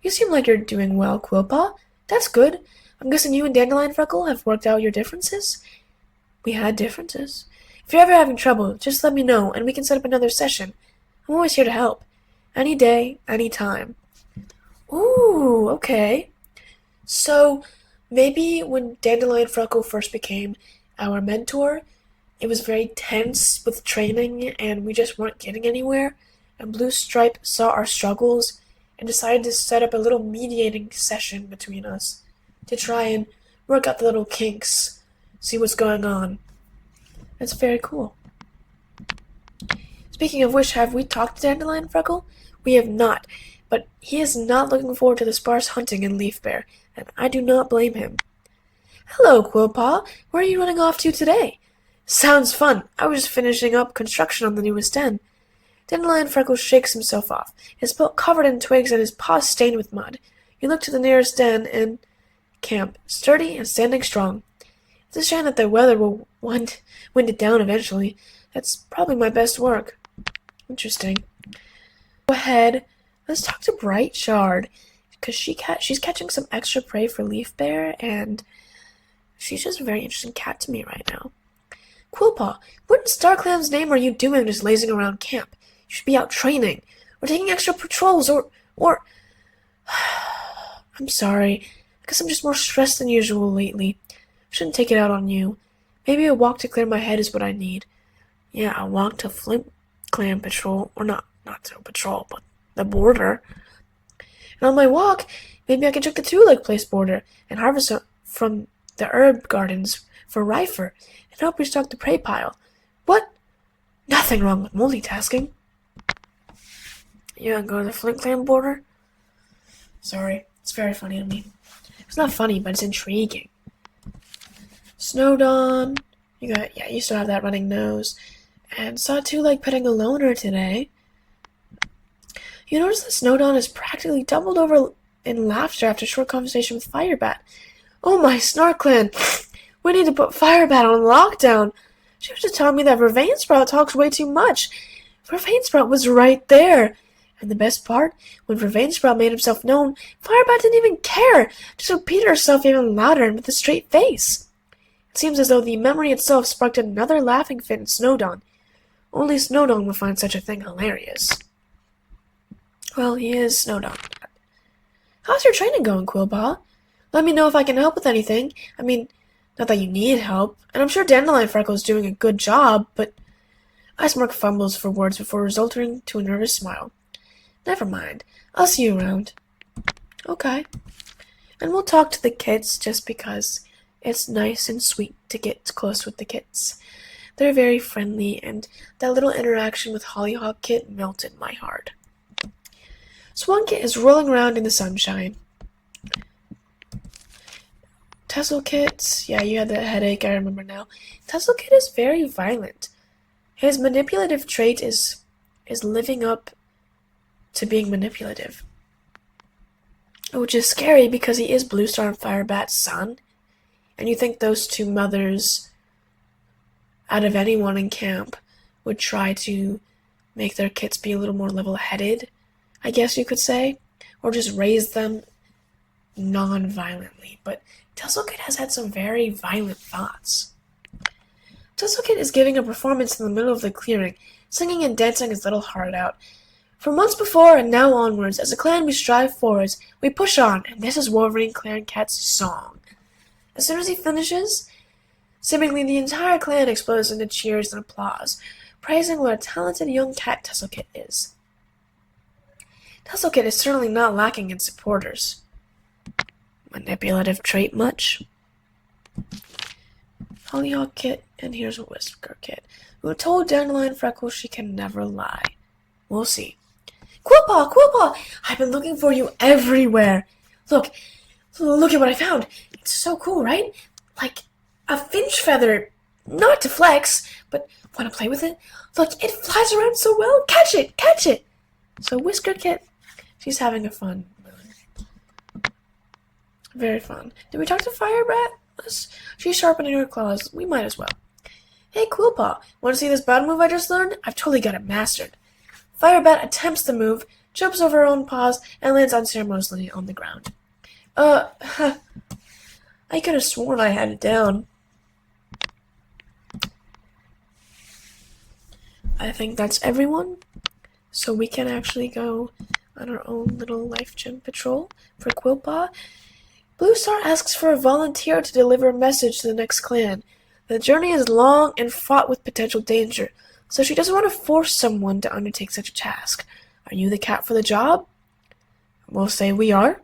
You seem like you're doing well, Quillpaw. That's good. I'm guessing you and Dandelion Freckle have worked out your differences? We had differences. If you're ever having trouble, just let me know, and we can set up another session. I'm always here to help. Any day, any time. Ooh, okay. So, maybe when Dandelion Freckle first became our mentor, it was very tense with training, and we just weren't getting anywhere, and Blue Stripe saw our struggles and decided to set up a little mediating session between us to try and work out the little kinks, see what's going on. That's very cool. Speaking of which, have we talked to Dandelion Freckle? We have not, but he is not looking forward to the sparse hunting in Leaf Bear, and I do not blame him. Hello, Quillpaw. Where are you running off to today? Sounds fun. I was just finishing up construction on the newest den. Dandelion Freckle shakes himself off, his belt covered in twigs and his paws stained with mud. You look to the nearest den and camp, sturdy and standing strong. It's a shame that the weather will wind it down eventually. That's probably my best work. Interesting. Go ahead. Let's talk to Brightshard, because she's catching some extra prey for Leaf Bear, and she's just a very interesting cat to me right now. Quillpaw, what in StarClan's name are you doing just lazing around camp? You should be out training, or taking extra patrols, or... I'm sorry. I guess I'm just more stressed than usual lately. Shouldn't take it out on you. Maybe a walk to clear my head is what I need. Yeah, a walk to Flint Clan Patrol, or not to patrol, but the border. And on my walk, maybe I can check the two-leg place border and harvest from the herb gardens for Rifer and help restock the prey pile. What? Nothing wrong with multitasking. You wanna go to the Flint Clan border? Sorry, it's very funny to me. It's not funny, but it's intriguing. Snowdawn. You still have that running nose. And saw two-leg petting a loner today. You notice that Snowdawn is practically doubled over in laughter after a short conversation with Firebat. Oh my SnarkClan! We need to put Firebat on lockdown. She was just telling me that Vervainsprout talks way too much. Vervainsprout was right there. And the best part, when Vervainsprout made himself known, Firebat didn't even care. Just repeated herself even louder and with a straight face. It seems as though the memory itself sparked another laughing fit in Snowdawn. Only Snowdawn would find such a thing hilarious. Well, he is Snowdawn. How's your training going, Quillpaw? Let me know if I can help with anything. I mean, not that you need help, and I'm sure Dandelion Freckle's doing a good job, but... Icemark fumbles for words before resulting to a nervous smile. Never mind. I'll see you around. Okay. And we'll talk to the kids just because it's nice and sweet to get close with the kids. They're very friendly, and that little interaction with Hollyhock Kit melted my heart. Swan Kit is rolling around in the sunshine. Tessel Kit, yeah, you had that headache, I remember now. Tessel Kit is very violent. His manipulative trait is living up to being manipulative. Which is scary because he is Bluestar and Firebat's son. And you think those two mothers, out of anyone in camp, would try to make their kids be a little more level-headed, I guess you could say, or just raise them non-violently. But Tesselkit has had some very violent thoughts. Tesselkit is giving a performance in the middle of the clearing, singing and dancing his little heart out. For months before and now onwards, as a clan we strive forwards, we push on, and this is WolverineClan Cat's song. As soon as he finishes, seemingly the entire clan explodes into cheers and applause, praising what a talented young cat Tesselkit is. Tesselkit is certainly not lacking in supporters. Manipulative trait much? Hollyhock Kit, and here's a Whisker Kit, who told Dandelion Freckle she can never lie. We'll see. Quillpaw! I've been looking for you everywhere. Look at what I found. It's so cool, right? Like a finch feather. Not to flex, but want to play with it? Look, it flies around so well. Catch it! So Whisker Kit, she's having a fun mood. Very fun. Did we talk to Firebat? She's sharpening her claws. We might as well. Hey, Quillpaw, want to see this battle move I just learned? I've totally got it mastered. Firebat attempts the move, jumps over her own paws, and lands unceremoniously on the ground. I could have sworn I had it down. I think that's everyone. So we can actually go on our own little life gem patrol for Quillpaw. Bluestar asks for a volunteer to deliver a message to the next clan. The journey is long and fraught with potential danger, so she doesn't want to force someone to undertake such a task. Are you the cat for the job? We'll say we are.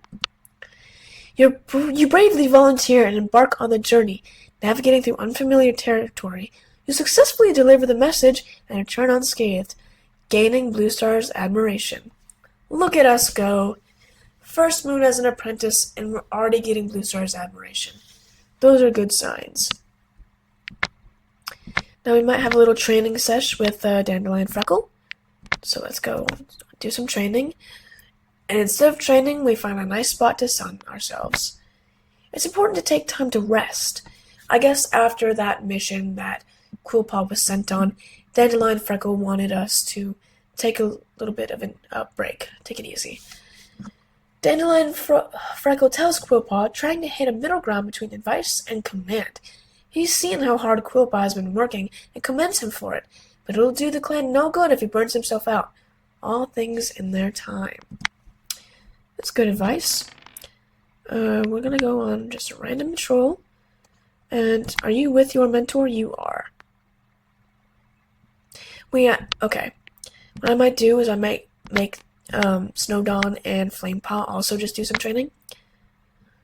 You bravely volunteer and embark on the journey, navigating through unfamiliar territory. You successfully deliver the message and return unscathed, gaining Bluestar's admiration. Look at us go. First moon as an apprentice, and we're already getting Bluestar's admiration. Those are good signs. Now we might have a little training sesh with Dandelion Freckle. So let's go do some training. And instead of training, we find a nice spot to sun ourselves. It's important to take time to rest. I guess after that mission that Quillpaw was sent on, Dandelion Freckle wanted us to take a little bit of a break. Take it easy. Dandelion Freckle tells Quillpaw, trying to hit a middle ground between advice and command. He's seen how hard Quilpa has been working and commends him for it, but it'll do the clan no good if he burns himself out. All things in their time. That's good advice. We're gonna go on just a random patrol. And are you with your mentor? You are. Okay. What I might do is I might make Snowdawn and Flamepaw also just do some training.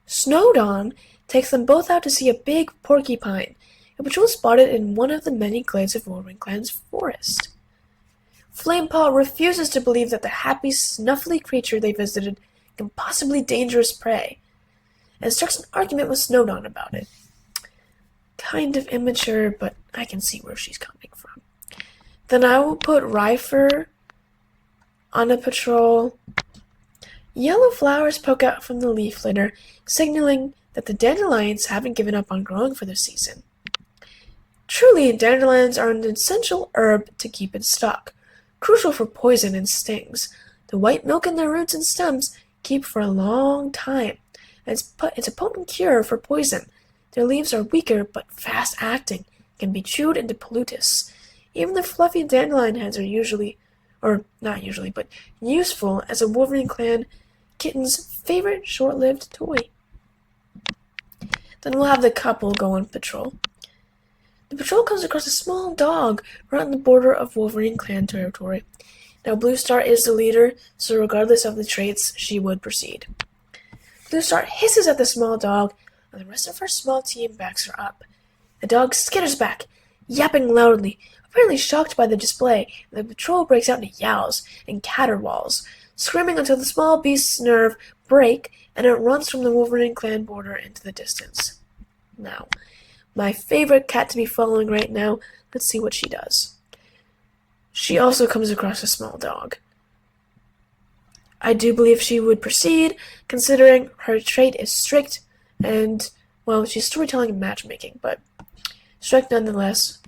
Snowdawn takes them both out to see a big porcupine. A patrol spotted in one of the many glades of WolverineClan's forest. Flamepaw refuses to believe that the happy, snuffly creature they visited can possibly dangerous prey, and starts an argument with Snowdawn about it. Kind of immature, but I can see where she's coming from. Then I will put Ryfer on a patrol. Yellow flowers poke out from the leaf litter, signaling that the dandelions haven't given up on growing for the season. Truly, dandelions are an essential herb to keep in stock, crucial for poison and stings. The white milk in their roots and stems keep for a long time. It's a potent cure for poison. Their leaves are weaker but fast-acting, can be chewed into poultice. Even the fluffy dandelion heads are useful as a WolverineClan kitten's favorite short-lived toy. Then we'll have the couple go on patrol. The patrol comes across a small dog right on the border of WolverineClan territory. Now Bluestar is the leader, so regardless of the traits, she would proceed. Bluestar hisses at the small dog, and the rest of her small team backs her up. The dog skitters back, yapping loudly, apparently shocked by the display, and the patrol breaks out into yowls and caterwauls, screaming until the small beast's nerve break and it runs from the WolverineClan border into the distance. Now, my favorite cat to be following right now, let's see what she does. She also comes across a small dog. I do believe she would proceed, considering her trait is strict and, well, she's storytelling and matchmaking, but strict nonetheless.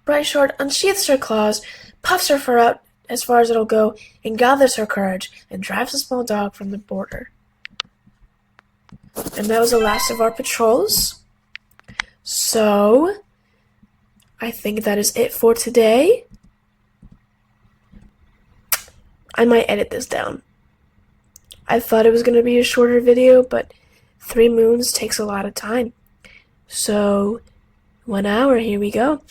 Bright Short unsheaths her claws, puffs her fur out as far as it'll go, and gathers her courage and drives the small dog from the border. And that was the last of our patrols. So, I think that is it for today. I might edit this down. I thought it was going to be a shorter video, but 3 moons takes a lot of time. So, 1 hour, here we go.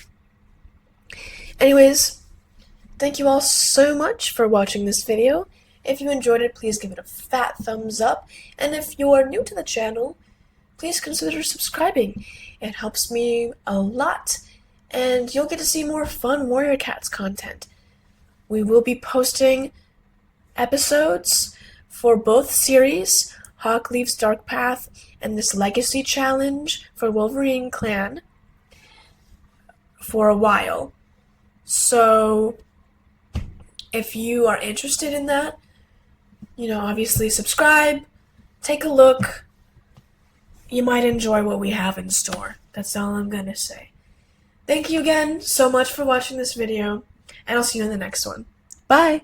Anyways, thank you all so much for watching this video. If you enjoyed it, please give it a fat thumbs up. And if you are new to the channel, please consider subscribing. It helps me a lot, and you'll get to see more fun Warrior Cats content. We will be posting episodes for both series, Hawkleaf's Dark Path and this Legacy Challenge for WolverineClan, for a while. So, if you are interested in that, obviously subscribe, take a look. You might enjoy what we have in store. That's all I'm gonna say. Thank you again so much for watching this video, and I'll see you in the next one. Bye!